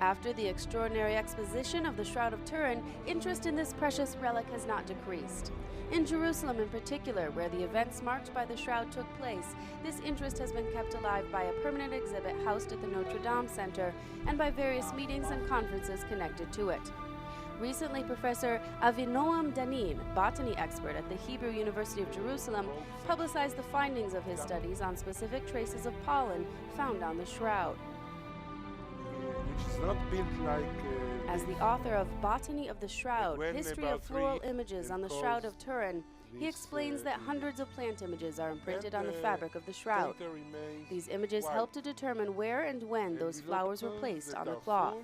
After the extraordinary exposition of the Shroud of Turin, interest in this precious relic has not decreased. In Jerusalem in particular, where the events marked by the Shroud took place, this interest has been kept alive by a permanent exhibit housed at the Notre Dame Center and by various meetings and conferences connected to it. Recently, Professor Avinoam Danin, botany expert at the Hebrew University of Jerusalem, publicized the findings of his studies on specific traces of pollen found on the Shroud. Which is not built like... As the author of Botany of the Shroud, History of Floral Images on the Shroud of Turin, he explains that hundreds of plant images are imprinted on the fabric of the shroud. These images help to determine where and when those flowers were placed on the cloth.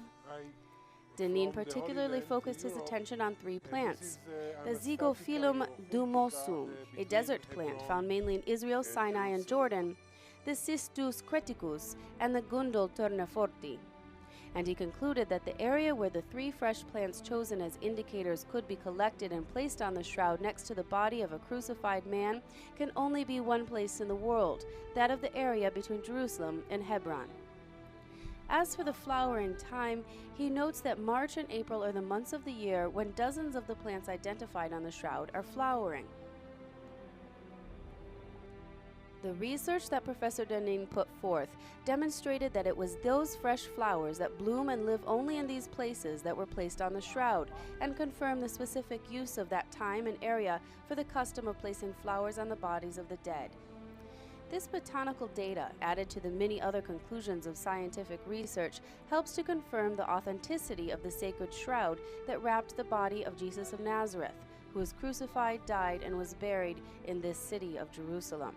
Danin particularly focused his attention on three plants: the Zygophyllum dumosum, a desert plant found mainly in Israel, Sinai, and Jordan, the Cistus creticus, and the Gundul tourneforti. And he concluded that the area where the three fresh plants chosen as indicators could be collected and placed on the shroud next to the body of a crucified man can only be one place in the world, that of the area between Jerusalem and Hebron. As for the flowering time, he notes that March and April are the months of the year when dozens of the plants identified on the shroud are flowering. The research that Professor Danin put forth demonstrated that it was those fresh flowers that bloom and live only in these places that were placed on the shroud, and confirmed the specific use of that time and area for the custom of placing flowers on the bodies of the dead. This botanical data, added to the many other conclusions of scientific research, helps to confirm the authenticity of the sacred shroud that wrapped the body of Jesus of Nazareth, who was crucified, died, and was buried in this city of Jerusalem.